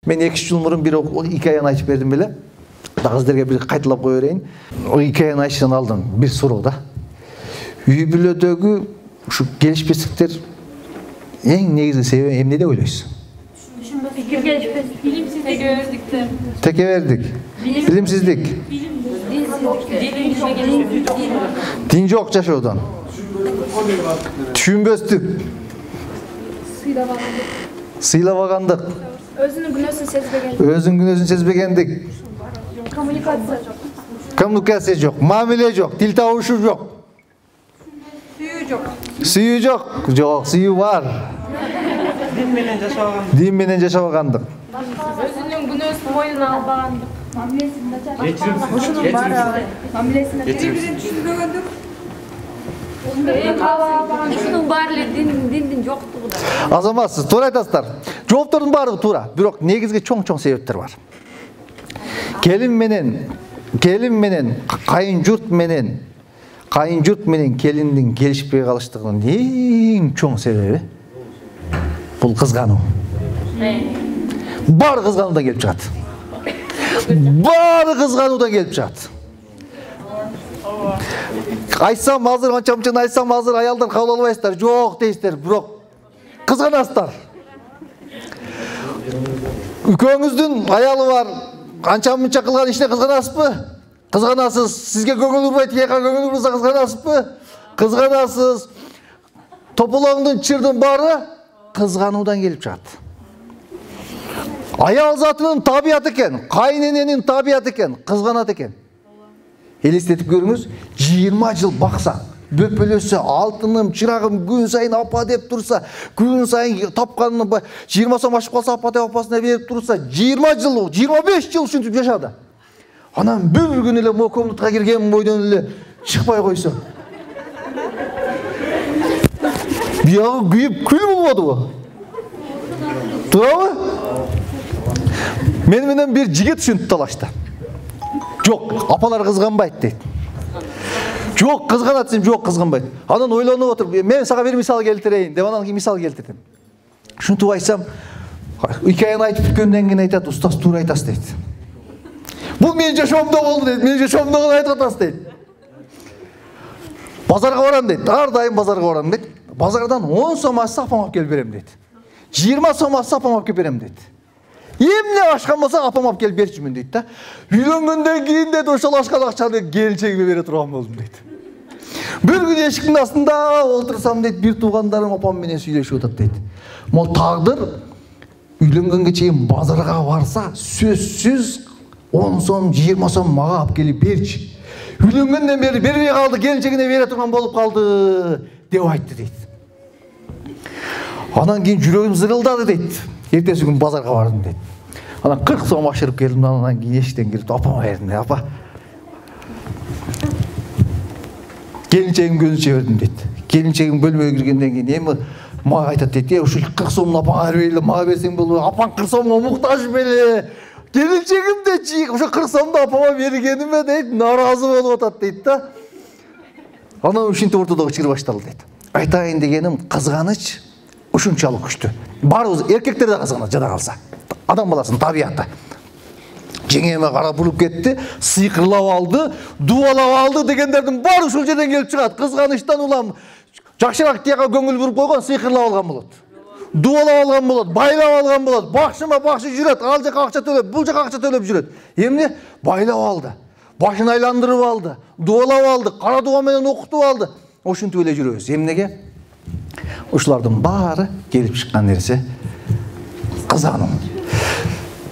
Мен 2 жыл мурун бир хикаяны айтып бердим беле. Дагы сиздерге бир кайталап кое берейин. O хикаяны айтышдан алдын бир суроо да. Үй бүлөдөгү ушу келишпестиктер эң негизги себеби эмне деп ойлойсуз? Текебердик. Билимсиздик. Дин жок жашоодон. Түшүнбөстүк. Сыйлабагандык. Өзүнүн күнөөсүн сезбегендик. Өзүнүн күнөөсүн сезбегендик. Коммуникация жок. Коммуникация жок, мамиле жок, тил табышы жок. Сүйүү жок. Сүйүү жок. Жок, сүйүү бар. Дин менен жашабагандык. Өзүнүн күнөөсүн мойнуна албагандык. Ушунун баары эле диндин жоктугу да. Азамат, сиз туура айтасыздар. Жооптордун баары туура, бирок негизги чоң себептер бар. Келин менен кайын журт менен келиндин келишпей калыштыгынын эң чоң себеби бул кызгануу. Баары кызгануудан келип чыгат. Баары кызгануудан келип чыгат. Айтсам азыр анча-мынча айтсам азыр аялдар кабыл албайсыздар, жок дейсиздер, бирок кызганасыздар. Үкөөңүздүн аялы бар, анча-мынча кылган ишине кызганасызбы? Кызганасыз. Сизге көңүл бурбайт, тияка көңүл бурса кызганасызбы? Кызганасыз. Тополоңдун чырдын баары кызгануудан келип чыгат. Аял затынын табияты экен, кайнененин табияты экен, кызганат экен. Элестетип көрүңүз, 20 жыл бакса, бөпөлөсө, алтыным, чырагым күн сайын апа деп турса, күн сайын тапканын 20 сом ашып калса апа деп апасына берип турса, 20 жыл, 25 жыл ушинтип жашады. Анан бир күн эле мо комнатага кирген бойдон эле чыкпай койсо. Биягы күйүп күл болбодубу? Туурабы? Мен менен бир жигит ушинтип талашты. Жок, апалар кызганбайт дейт. Жок, кызганат десем, жок, кызганбайт. Анан ойлонуп отуруп, мен сага бир мисал келтирейин деп анан мисал келтирдим. Ушинтип айтсам, хикаяны айтып бүткөндөн кийин айтат, устаз туура айтасыз дейт. Бул менин жашоомдо болду дейт, менин жашоомдо гана айтып атасыз дейт. Базарга барам дейт, ар дайым базарга барам дейт. Базардан 10 сом ашса апам алып келип берем дейт. 20 сом ашса апам алып келип берем дейт. Эмне ашкан болсо апам алып келип берчүмүн дейт да. Үйлөнгөндөн кийин дейт ошол ашкан акчаны келинчегиме бере турган болдум дейт. Бир күн эшиктин астында олтурсам дейт, бир туугандарым апам менен сүйлөшүп атат дейт. Мол тагдыр үйлөнгөнгө чейин базарга барса, сөзсүз 10 сом, 20 сом мага алып келип берчи. Үйлөнгөндөн бери бербей калды, келинчегине бере турган болуп калды деп айтты дейт. Анан кийин жүрөгүм зырылдады дейт. Эртеси күн базарга бардым дейт. Анан 40 сом ашырып келдим, анан кийин эшиктен кирип апама бердим дейт. Апа, келинчегим көзүнчө бердим дейт. Келинчегим бөлмөгө киргенден кийин эми мага айтат дейт, ушул 40 сомду апаңа бербейли, мага берсең болбойбу? Апаң 40 сомго муктаж беле? Келинчегим дечи, ошо 40 сомду апама бергениме дейт, нааразы болуп атат дейт да. Анан ушинтип ортодогу чыр башталды дейт. Айтайын дегеним, кызганыч ушунчалык күчтүү. Барыбыз эркектер да кызганат, жада калса. Адам баласынын табияты. Жеңеме карап булуп кетти, сыйкырлап алды, дубалап алды дегендердин баары ушул жерден келип чыгат. Кызганычтан улам жакшыраак тияка көңүл буруп койгон, сыйкырлап алган болот. Дубалап алган болот, байлап алган болот. Бакшыма бакшы жүрөт, ал жака акча төлөп, бул жака акча төлөп жүрөт. Эмне? Байлап алды. Башын айландырып алды, дубалап алды, кара дуба менен окутуп алды. Ошентип эле жүрөбүз. Эмнеге? Ушулардын баары келип чыккан нерсе кызгануу.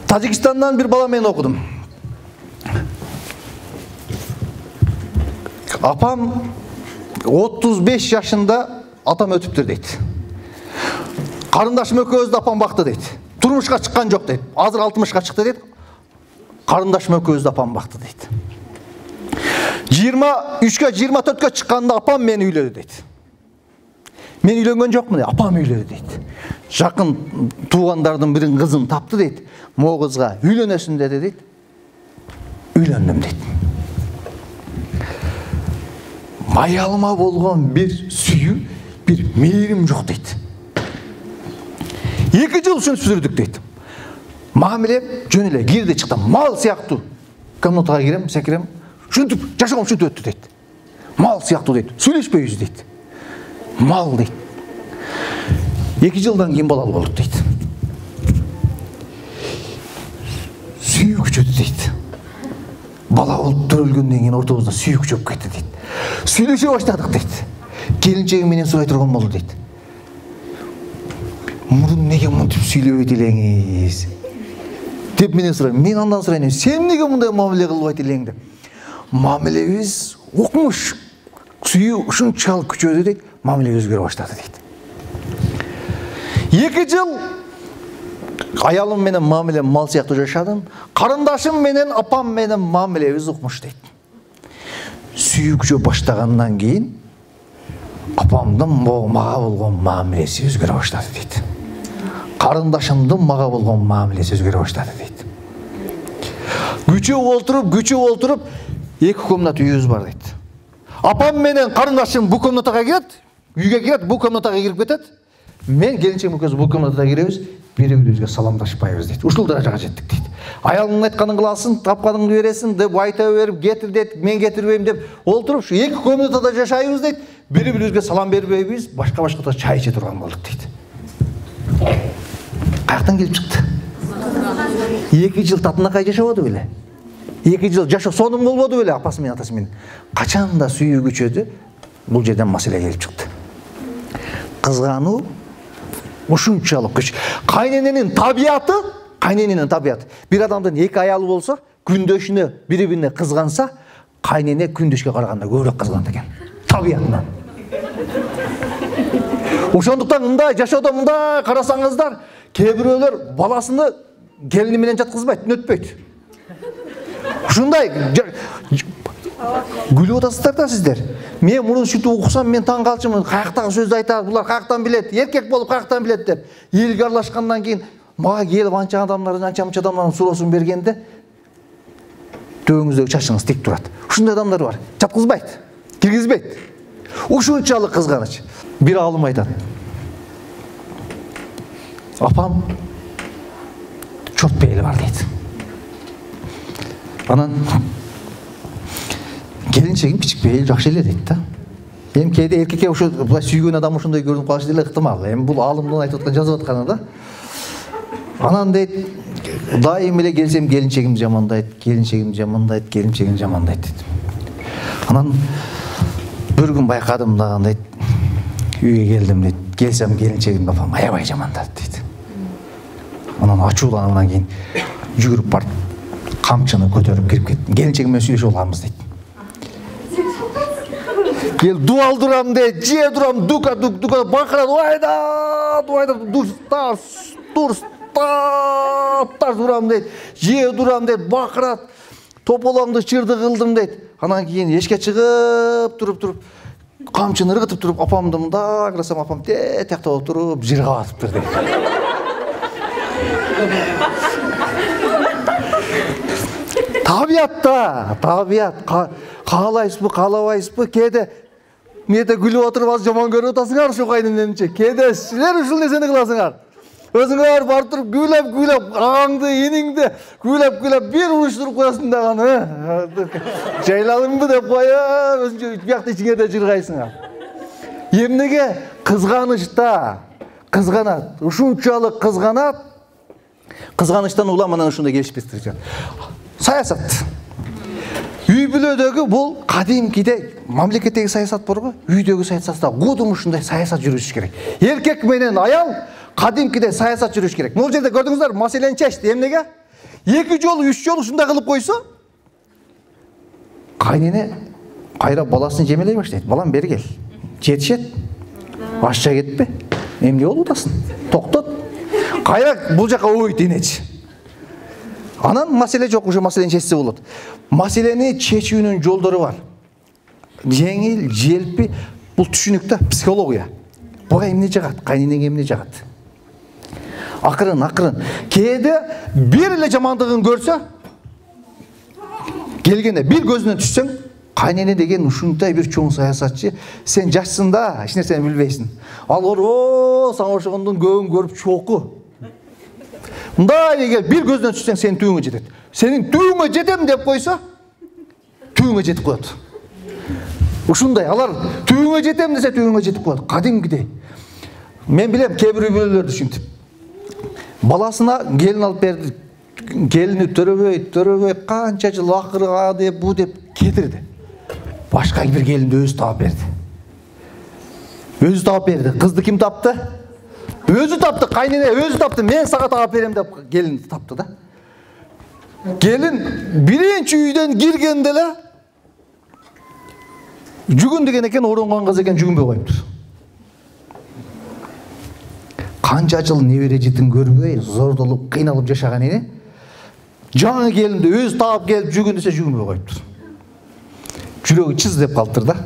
Тажикстандан бир бала менен окудум. Апам 35 жашында атам өтүптүр дейт. Карындашым экөөбүздү апам бакты дейт. Турмушка чыккан жок дейт. Азыр 60-ка чыкты дейт. Карындашым экөөбүздү апам бакты дейт. 23-кө 24-кө чыкканда апам мени үйлөдү дейт. Мен үйлөнгөн жокмун дейт, апам үйлөдү дейт. Жакын туугандардын бирин кызын тапты дейт. Мо кызга үйлөнөсүн деди дейт. Үйлөндүм дейт. Аялыма болгон бир сүйүү, бир мээрим жок дейт. 2 жыл ушинтип сүрдүк дейт. Мамиле жөн эле кирди чыкты. Мал сыяктуу. Комнатага кирем, секирем. Шунтип жашагым шунтип өттү дейт. Мал сыяктуу дейт. Сүйлөшпөйбүз дейт. Мал дейт. 2 жылдан кийин балалы болдук дейт. Сүйүү күчөдү дейт. Бала болуп төрөлгөндөн кийин ортобузда сүйүү күчөп кетти дейт. Сүйлөшө баштадык дейт. Келинчегим менен сурай турган болду дейт. Мурун неге мынтип сүйлөбөйт элеңиз? Деп менен сурайм. Мен андан сурайм, сен неге мындай мамиле кылбайт элең деп. Мамилебиз окмуш. Сүйүү ушунчалык күчөдү дейт. Мамиле өзгөрө баштады дейт. 2 жыл аялым менен мамиле мал сыяктуу жашадым. Карындашым менен апам менен мамилебиз укмуш дейт. Сүйүү күчөп баштагандан кийин апамдын мага болгон мамилеси өзгөрө баштады дейт. Карындашымдын мага болгон мамилеси өзгөрө баштады дейт. Күчөп олтуруп 2 комната үйүбүз бар дейт. Апам менен карындашым бу комнатага кирет, үйгө кирет, бу комнатага кирип кетет. Мен келинчегим экөөбүз бу комнатага киребиз, бири-бирибизге саламдашпайбыз дейт. Ушул даражага жеттик дейт. Аялыңдын айтканын кыласың, тапканыңды бересиң деп айта берип, кетир дейт, мен кетирбейм деп олтуруп, шу 2 комнатада жашайбыз дейт. Бири-бирибизге салам бербейбиз, башка-башка чай иче турган болдук дейт. Каяктан келип чыкты? 2 жыл татынакай жашабады беле? 2 жыл жашоо сонун болбоду беле апасы менен атасы менен? Качанда сүйүү күчөдү, бул жерден маселе келип чыкты. Кызгануу ушунчалык күч. Кайнененин табияты. Бир адамдын 2 аялы болсо, күндөшүнө бири-бирине кызганса, кайнене күндөшкө караганда көбүрөөк кызганат экен. Табиятынан. Ошондуктан мындай жашоодо мындай карасаңыздар, кээ бирөөлөр баласыны келини менен жаткызбайт, түнөтпөйт. Ушундай күлүп атасыздар да сиздер. Мен мурун шүтүп уксам, мен таң калчумун. Каяктагы сөздү айтат, булар каяктан билет, эркек болуп каяктан билет деп. Элге аралашкандан кийин мага келип анча мынча адамдардын суроосун бергенде төбөңүздөгү чачыңыз тик турат. Ушундай адамдар бар. Жаткызбайт, киргизбейт. Ушунчалык кызганыч. Бир алым айтат. Апам чорт пейили бар дейт. Анан келинчегим кичик пейил жакшы эле дейт да. Эми кээде эркекке ошо булай сүйгөн адам ошондой көрүнүп калышы деле ыктымал. Эми бул алымдын айтып аткан жазып атканы да. Анан дейт, дайым эле келсем келинчегим жамандайт дейт. Анан бир күн байкадым да дейт, үйгө келдим дейт. Келсем келинчегим апам аябай жамандады дейт. Анан ачуулангандан кийин жүгүрүп барып камчыны көтөрүп кирип кеттим. Келинчегим менен сүйлөшүп алганбыз дейт. Кел дуал турам дейт, жие турам, дука бакырат, дуайда, тар турам дейт, жие турам дейт, бакырат, тополоңду чырды кылдым дейт. Анан кийин эшикке чыгып туруп, камчыны ыргытып туруп, апамды мындай карасам, апам тетиякта отуруп, жыргап атыптыр дейт. Табият, каалайсызбы, каалабайсызбы, кээде мээде күлүп отуруп аз жаман көрүп атасыңар ушу кайненемче. Кээде силер ушул нерсени кыласыңар. Өзүңөр барып туруп күлөп, агаңды, иниңди күлөп бир уруштуруп коесуң дагы. Жайладыңбы деп коюп, өзүңчө биякта ичиңерде жыргайсыңар. Эмнеге кызганычта, кызганат, ушунчалык кызганат. Кызганычтан улам анан ушундай келишпестик. Саясат. Үй бүлөдөгү бул кадимкиде мамлекеттеги саясат бар го, үйдөгү саясатта кудум ушундай саясат жүрүш керек. Эркек менен аял кадимкиде саясат жүрүш керек. Бул жерде көрдүңүздөр, маселени чечти. Эмнеге? 2 жолу, 3 жолу ушундай кылып койсо, кайнене кайра баласын жемелей баштайт. Балам бери кел. Жетишет. Ашча кетпе. Эмне болуп атасың? Токтот. Кайра бул жака ойт энечи. Анан маселе жок, уже маселени чечсе болот. Маселени чечүүнүн жолдору бар. Жеңил, желпи, бул түшүнүк да, психология. Буга эмне жагат, кайненеге эмне жагат. Акырын. Кээде бир эле жамандыгын көрсө, келгенде бир көзүнөн түшсөң, кайнене деген ушундай бир чоң саясатчы, сен жашсың да, эч нерсени билбейсиң. Ал сага ошондон көбүн көрүп чоку. мындай кел, бир көздөн түшсең сенин түйүңө жетет. Сенин түйүңө жетем деп койсо, түйүңө жетип коет. Ушундай алар түйүңө жетем десе түйүңө жетип коет. Кадимгидей. Мен билем кээ бир үй-бүлөлөрдү ушинтип. Баласына келин алып берди. Келини төрөбөй канча жыл акыры а деп бу деп кетирди. Башка бир келинди өзү таап берди. Өзү таап берди. Кызды ким тапты? Өзү тапты, кайнене өзү тапты. Мен сага таап берем деп келин тапты да. Келин биринчи үйдөн киргенде эле жүгүн деген экен, оронгон кыз экен, жүгүнбөй коюптур. Канча жыл небере житин көрбөй, зордолуп, кыйналып жашаган эне жаңы келинди өзү таап келип жүгүн десе жүгүнбөй коюптур. Жүрөгү чыз деп калыптыр да.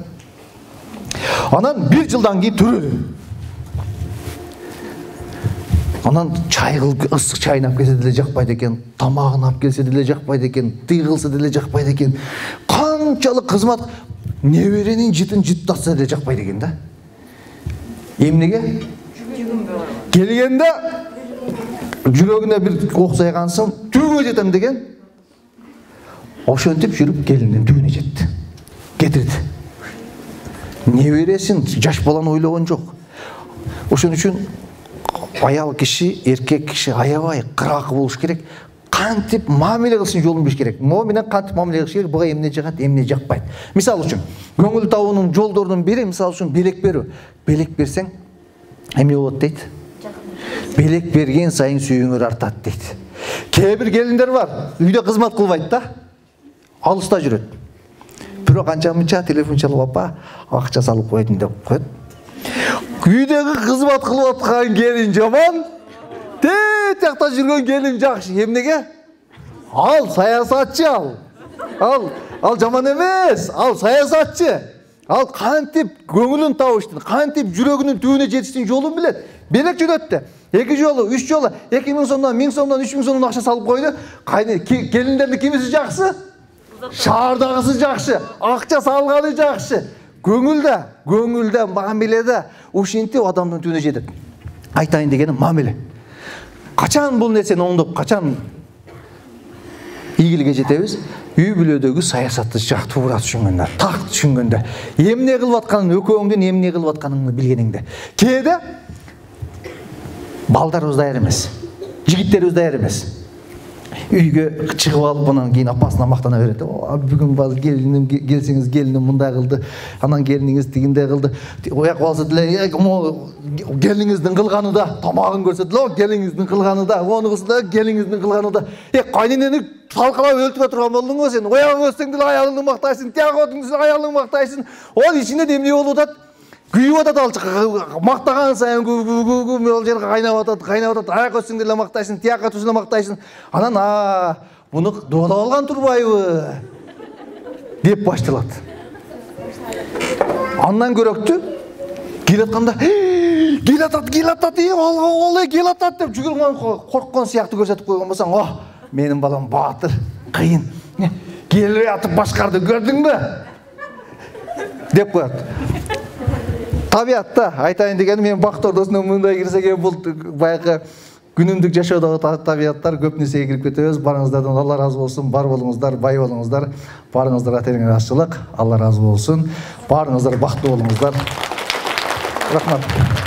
Анан бир жылдан кийин төрөлү. Анан чай кылып, ысык чайын алып келсе деле жакпайт экен, тамагын алып келсе деле жакпайт экен, тый кылса деле жакпайт экен. Канчалык кызмат, неберенин жытын жыттатса деле жакпайт экен да. Эмнеге? Келгенде жүрөгүнө бир ок сайгансың, түйүнгө жетем деген. Ошентип жүрүп келиндин түйүнө жетти. Кетирди. Небересин жаш баланы ойлогон жок. Ошон үчүн аял киши, эркек киши аябай кыракы болуш керек. Кантип мамиле кылышын жолун билиш керек. Могу менен кантип мамиле кылыш керек, буга эмне жагат, эмне жакпайт. Мисалы үчүн, көңүл табуунун жолдорунун бири, мисалы үчүн белек берүү. Белек берсең эмне болот дейт? Белек берген сайын сүйүүңөр артат дейт. Кээ бир келиндер бар, үйдө кызмат кылбайт да. Алыста жүрөт. Бирок анча-мынча телефон чалып апа, акча салып койдум деп коет. Үйдөгү кызмат кылып аткан келин жаман, тет жакта жүргөн келин жакшы. Эмнеге? Ал саясатчы ал жаман эмес, ал саясатчы. Ал кантип көңүлүн табыштын, кантип жүрөгүнүн түбүнө жетиштин жолун билет. Белек жөнөттү. 2 жолу, 3 жолу, 2000 сомдон, 1000 сомдон, 3000 сомдон акча салып койду. Кайны келиндердин кимиси жакшы? Шаардагысы жакшы, акча салганы жакшы. Көңүлдө, мамиледе ушинтип адамдын түбүнө жетет. Айтайын дегеним мамиле. Качан бул нерсени оңдоп, качан ийгиликке жетебиз? Үй-бүлөдөгү саясатты жак туура түшүнгөндө, так түшүнгөндө, эмне кылып атканын, экөөңдүн эмне кылып атканыңды билгениңде. Кээде балдарыбыз даяр эмес, жигиттерибиз даяр эмес. Үйгө чыгып алып, анан кийин апасына мактана берет. Бүгүн базы келиним, келсеңиз келиним мындай кылды, анан келиниңиз тигиндей кылды. Ояк балса деле, келиниңиздин кылганы да, тамагын көрсөт деле, келиниңиздин кылганы да, ону кылса деле, келиниңиздин кылганы да. Кайненени талкалап өлтүрө турган болдуң го сен. Оягың өссөң деле аялыңды мактайсың, тияк отуңсуң аялыңды мактайсың. Ол ичинде эмне болуп атат? Күйүп атат, ал мактаган сайын ал жерге кайнап атат, аяк өссөң деле мактайсың, тияк өссөң деле мактайсың. Анан муну доолап алган турбайбы деп башталат. Андан көрөктү келатканда, келатат, ол келатат деп жүгүргөн, корккон сыяктуу көрсөтүп койгон болсоң, менин балам баатыр, кыйын. Келип атып башкарды көрдүңбү? деп коет. Табиатта айтайын дегеним, мен бакыт ордосуна мындай кирсеге бул баягы күнүмдүк жашоодогу табиаттар көп нерсеге кирип кетебиз. Барыңыздардан Алла разы болсун. Бар болуңуздар, бай болуңуздар. Барыңыздарга теңир ашчылык. Алла разы болсун. Барыңыздар бактылуу болуңуздар. Рахмат.